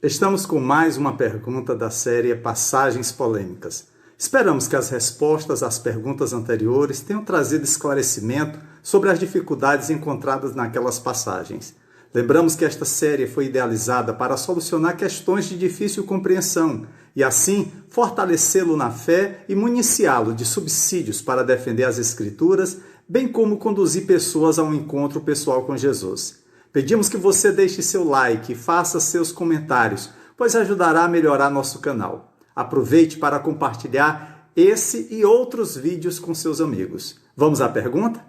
Estamos com mais uma pergunta da série Passagens Polêmicas. Esperamos que as respostas às perguntas anteriores tenham trazido esclarecimento sobre as dificuldades encontradas naquelas passagens. Lembramos que esta série foi idealizada para solucionar questões de difícil compreensão e, assim, fortalecê-lo na fé e municiá-lo de subsídios para defender as Escrituras, bem como conduzir pessoas a um encontro pessoal com Jesus. Pedimos que você deixe seu like e faça seus comentários, pois ajudará a melhorar nosso canal. Aproveite para compartilhar esse e outros vídeos com seus amigos. Vamos à pergunta?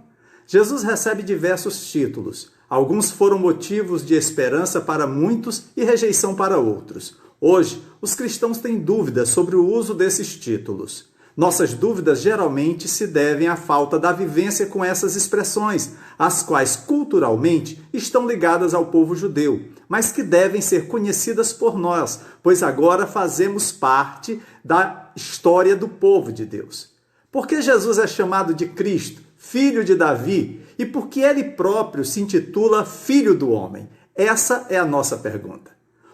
Jesus recebe diversos títulos. Alguns foram motivos de esperança para muitos e rejeição para outros. Hoje, os cristãos têm dúvidas sobre o uso desses títulos. Nossas dúvidas geralmente se devem à falta da vivência com essas expressões, as quais culturalmente estão ligadas ao povo judeu, mas que devem ser conhecidas por nós, pois agora fazemos parte da história do povo de Deus. Por que Jesus é chamado de Cristo, filho de Davi, e por que ele próprio se intitula Filho do Homem? Essa é a nossa pergunta.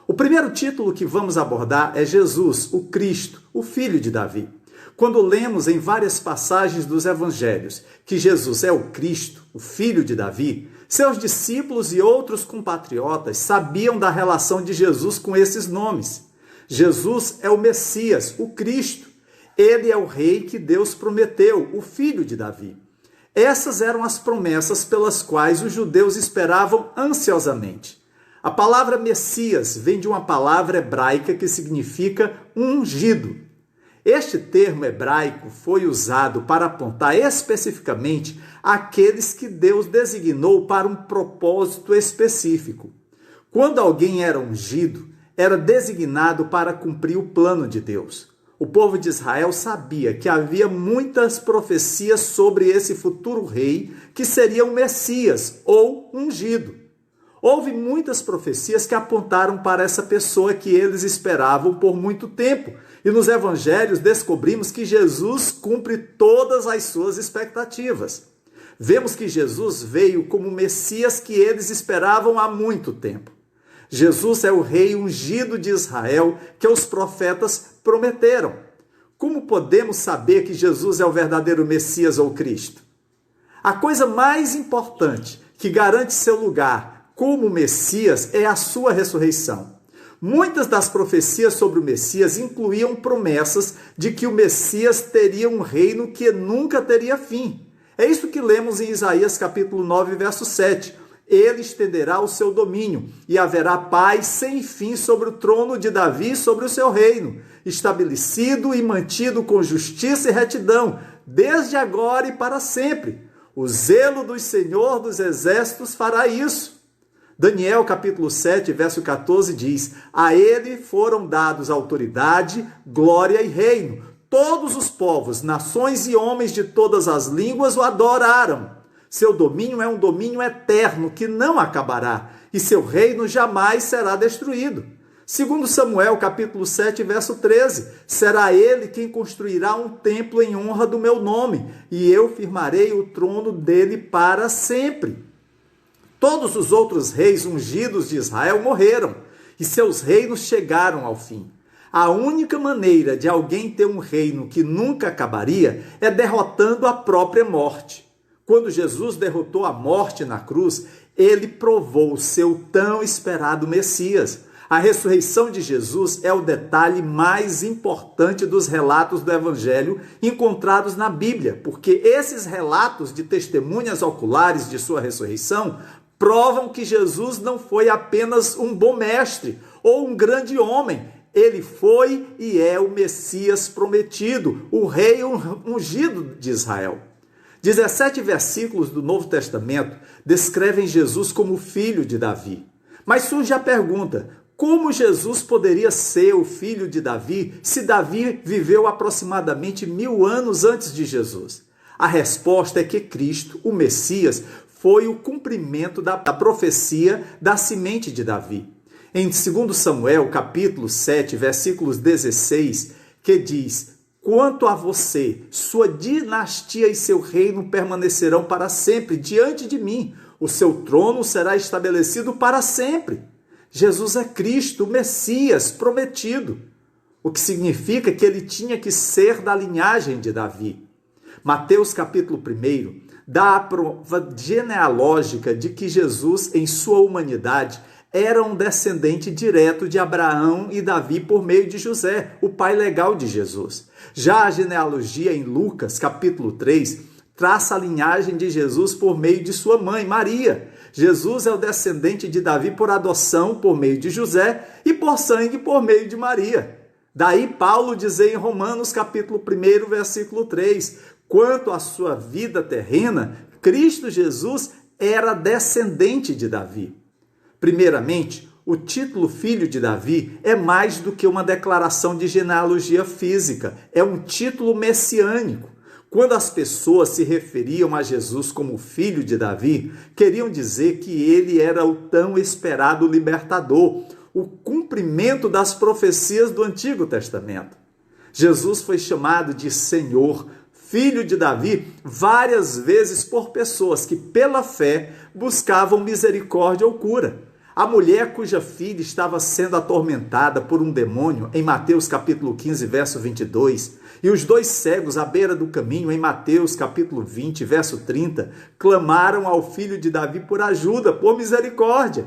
O primeiro título que vamos abordar é Jesus, o Cristo, o Filho de Davi. Quando lemos em várias passagens dos evangelhos que Jesus é o Cristo, o filho de Davi, seus discípulos e outros compatriotas sabiam da relação de Jesus com esses nomes. Jesus é o Messias, o Cristo. Ele é o rei que Deus prometeu, o filho de Davi. Essas eram as promessas pelas quais os judeus esperavam ansiosamente. A palavra Messias vem de uma palavra hebraica que significa ungido. Este termo hebraico foi usado para apontar especificamente aqueles que Deus designou para um propósito específico. Quando alguém era ungido, era designado para cumprir o plano de Deus. O povo de Israel sabia que havia muitas profecias sobre esse futuro rei que seria o Messias ou ungido. Houve muitas profecias que apontaram para essa pessoa que eles esperavam por muito tempo. E nos evangelhos descobrimos que Jesus cumpre todas as suas expectativas. Vemos que Jesus veio como o Messias que eles esperavam há muito tempo. Jesus é o rei ungido de Israel que os profetas prometeram. Como podemos saber que Jesus é o verdadeiro Messias ou Cristo? A coisa mais importante que garante seu lugar como Messias é a sua ressurreição. Muitas das profecias sobre o Messias incluíam promessas de que o Messias teria um reino que nunca teria fim. É isso que lemos em Isaías capítulo 9, verso 7. Ele estenderá o seu domínio e haverá paz sem fim sobre o trono de Davi e sobre o seu reino, estabelecido e mantido com justiça e retidão, desde agora e para sempre. O zelo do Senhor dos Exércitos fará isso. Daniel capítulo 7, verso 14 diz: a ele foram dados autoridade, glória e reino. Todos os povos, nações e homens de todas as línguas o adoraram. Seu domínio é um domínio eterno que não acabará, e seu reino jamais será destruído. Segundo Samuel capítulo 7, verso 13, será ele quem construirá um templo em honra do meu nome, e eu firmarei o trono dele para sempre. Todos os outros reis ungidos de Israel morreram e seus reinos chegaram ao fim. A única maneira de alguém ter um reino que nunca acabaria é derrotando a própria morte. Quando Jesus derrotou a morte na cruz, ele provou o seu tão esperado Messias. A ressurreição de Jesus é o detalhe mais importante dos relatos do Evangelho encontrados na Bíblia, porque esses relatos de testemunhas oculares de sua ressurreição provam que Jesus não foi apenas um bom mestre ou um grande homem. Ele foi e é o Messias prometido, o rei ungido de Israel. 17 versículos do Novo Testamento descrevem Jesus como filho de Davi. Mas surge a pergunta: como Jesus poderia ser o filho de Davi se Davi viveu aproximadamente 1000 anos antes de Jesus? A resposta é que Cristo, o Messias, foi o cumprimento da profecia da semente de Davi. Em 2 Samuel, capítulo 7, versículos 16, que diz: quanto a você, sua dinastia e seu reino permanecerão para sempre diante de mim. O seu trono será estabelecido para sempre. Jesus é Cristo, o Messias prometido, o que significa que ele tinha que ser da linhagem de Davi. Mateus capítulo 1 dá a prova genealógica de que Jesus, em sua humanidade, era um descendente direto de Abraão e Davi por meio de José, o pai legal de Jesus. Já a genealogia em Lucas capítulo 3 traça a linhagem de Jesus por meio de sua mãe, Maria. Jesus é o descendente de Davi por adoção por meio de José e por sangue por meio de Maria. Daí Paulo diz em Romanos capítulo 1, versículo 3, quanto à sua vida terrena, Cristo Jesus era descendente de Davi. Primeiramente, o título Filho de Davi é mais do que uma declaração de genealogia física, é um título messiânico. Quando as pessoas se referiam a Jesus como filho de Davi, queriam dizer que ele era o tão esperado libertador, o cumprimento das profecias do Antigo Testamento. Jesus foi chamado de Senhor, Filho de Davi, várias vezes por pessoas que, pela fé, buscavam misericórdia ou cura. A mulher cuja filha estava sendo atormentada por um demônio, em Mateus capítulo 15, verso 22, e os dois cegos à beira do caminho, em Mateus capítulo 20, verso 30, clamaram ao Filho de Davi por ajuda, por misericórdia.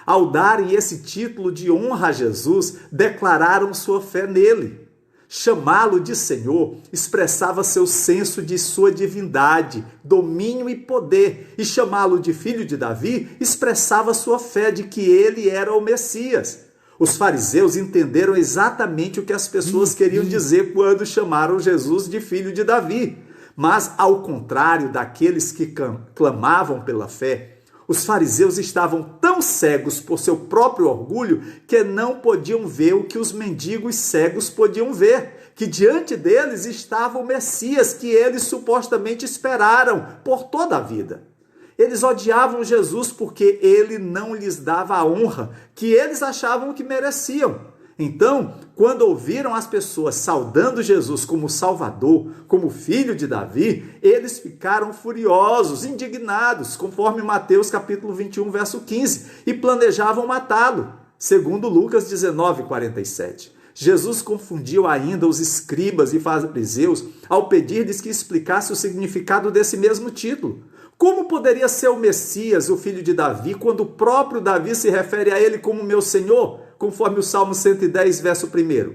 Ao darem esse título de honra a Jesus, declararam sua fé nele. Chamá-lo de Senhor expressava seu senso de sua divindade, domínio e poder, e chamá-lo de filho de Davi expressava sua fé de que ele era o Messias. Os fariseus entenderam exatamente o que as pessoas queriam dizer quando chamaram Jesus de filho de Davi. Mas, ao contrário daqueles que clamavam pela fé, os fariseus estavam tão cegos por seu próprio orgulho que não podiam ver o que os mendigos cegos podiam ver, que diante deles estava o Messias que eles supostamente esperaram por toda a vida. Eles odiavam Jesus porque ele não lhes dava a honra que eles achavam que mereciam. Então, quando ouviram as pessoas saudando Jesus como Salvador, como Filho de Davi, eles ficaram furiosos, indignados, conforme Mateus capítulo 21, verso 15, e planejavam matá-lo, segundo Lucas 19, 47. Jesus confundiu ainda os escribas e fariseus ao pedir-lhes que explicasse o significado desse mesmo título. Como poderia ser o Messias, o filho de Davi, quando o próprio Davi se refere a ele como meu Senhor, conforme o Salmo 110, verso 1?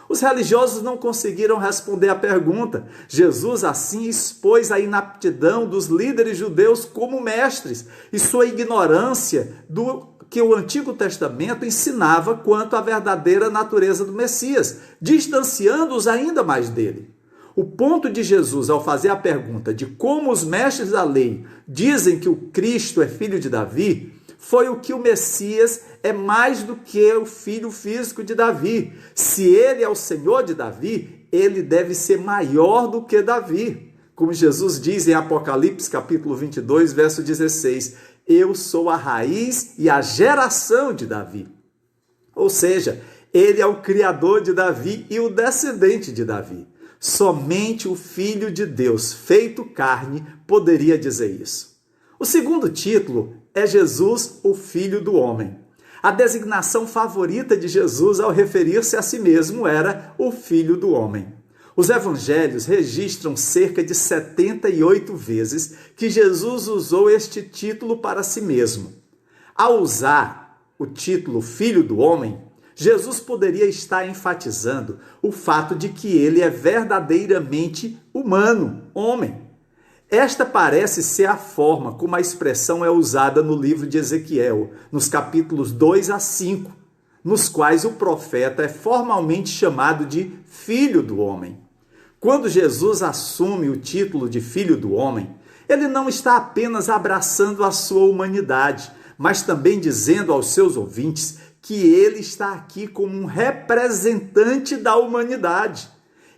Os religiosos não conseguiram responder à pergunta. Jesus assim expôs a inaptidão dos líderes judeus como mestres e sua ignorância do que o Antigo Testamento ensinava quanto à verdadeira natureza do Messias, distanciando-os ainda mais dele. O ponto de Jesus ao fazer a pergunta de como os mestres da lei dizem que o Cristo é filho de Davi, foi o que o Messias é mais do que o filho físico de Davi. Se ele é o Senhor de Davi, ele deve ser maior do que Davi. Como Jesus diz em Apocalipse capítulo 22, verso 16, eu sou a raiz e a geração de Davi. Ou seja, ele é o criador de Davi e o descendente de Davi. Somente o Filho de Deus, feito carne, poderia dizer isso. O segundo título é Jesus, o Filho do Homem. A designação favorita de Jesus ao referir-se a si mesmo era o Filho do Homem. Os evangelhos registram cerca de 78 vezes que Jesus usou este título para si mesmo. Ao usar o título Filho do Homem, Jesus poderia estar enfatizando o fato de que ele é verdadeiramente humano, homem. Esta parece ser a forma como a expressão é usada no livro de Ezequiel, nos capítulos 2 a 5, nos quais o profeta é formalmente chamado de Filho do Homem. Quando Jesus assume o título de Filho do Homem, ele não está apenas abraçando a sua humanidade, mas também dizendo aos seus ouvintes que ele está aqui como um representante da humanidade.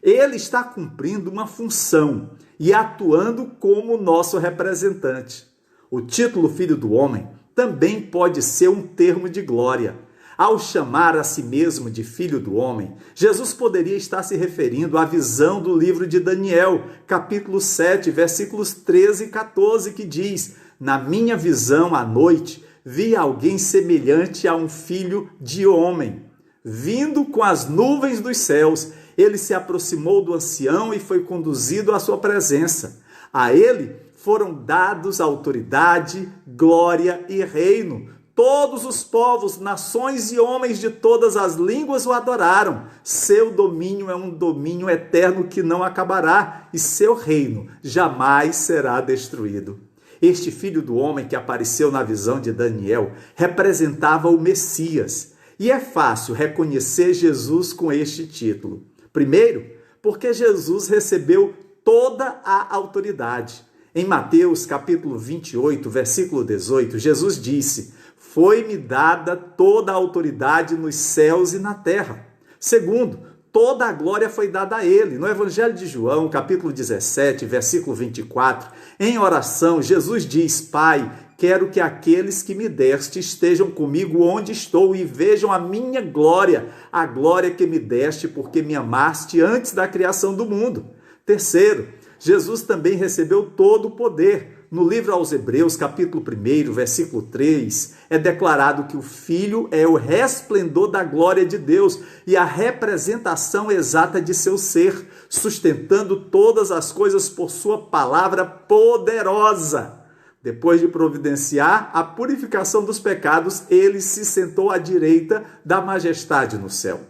Ele está cumprindo uma função e atuando como nosso representante. O título Filho do Homem também pode ser um termo de glória. Ao chamar a si mesmo de Filho do Homem, Jesus poderia estar se referindo à visão do livro de Daniel, capítulo 7, versículos 13 e 14, que diz: na minha visão à noite, vi alguém semelhante a um filho de homem, vindo com as nuvens dos céus. Ele se aproximou do ancião e foi conduzido à sua presença. A ele foram dados autoridade, glória e reino. Todos os povos, nações e homens de todas as línguas o adoraram. Seu domínio é um domínio eterno que não acabará, e seu reino jamais será destruído. Este filho do homem que apareceu na visão de Daniel representava o Messias. E é fácil reconhecer Jesus com este título. Primeiro, porque Jesus recebeu toda a autoridade. Em Mateus capítulo 28, versículo 18, Jesus disse: foi-me dada toda a autoridade nos céus e na terra. Segundo, toda a glória foi dada a ele. No Evangelho de João, capítulo 17, versículo 24, em oração, Jesus diz: Pai, quero que aqueles que me deste estejam comigo onde estou e vejam a minha glória, a glória que me deste porque me amaste antes da criação do mundo. Terceiro, Jesus também recebeu todo o poder. No livro aos Hebreus, capítulo 1, versículo 3, é declarado que o Filho é o resplendor da glória de Deus e a representação exata de seu ser, sustentando todas as coisas por sua palavra poderosa. Depois de providenciar a purificação dos pecados, ele se sentou à direita da majestade no céu.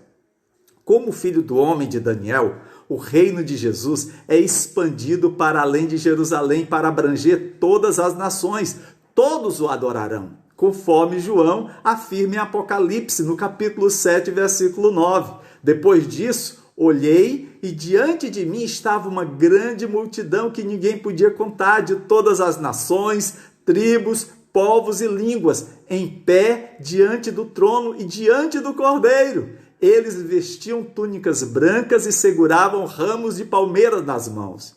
Como filho do homem de Daniel, o reino de Jesus é expandido para além de Jerusalém para abranger todas as nações. Todos o adorarão, conforme João afirma em Apocalipse, no capítulo 7, versículo 9. Depois disso, olhei e diante de mim estava uma grande multidão que ninguém podia contar, de todas as nações, tribos, povos e línguas, em pé diante do trono e diante do Cordeiro. Eles vestiam túnicas brancas e seguravam ramos de palmeira nas mãos.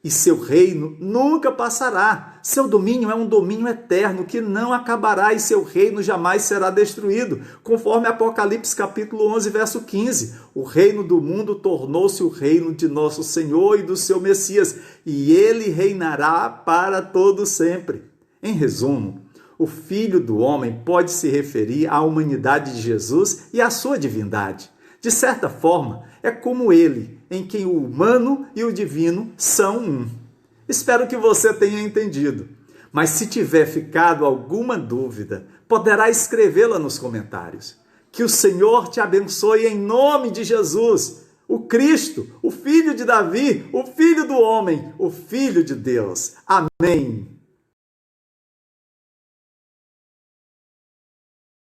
E seu reino nunca passará. Seu domínio é um domínio eterno que não acabará e seu reino jamais será destruído. Conforme Apocalipse capítulo 11, verso 15. O reino do mundo tornou-se o reino de nosso Senhor e do seu Messias, e ele reinará para todo sempre. Em resumo, o Filho do Homem pode se referir à humanidade de Jesus e à sua divindade. De certa forma, é como ele, em quem o humano e o divino são um. Espero que você tenha entendido. Mas se tiver ficado alguma dúvida, poderá escrevê-la nos comentários. Que o Senhor te abençoe em nome de Jesus, o Cristo, o Filho de Davi, o Filho do Homem, o Filho de Deus. Amém.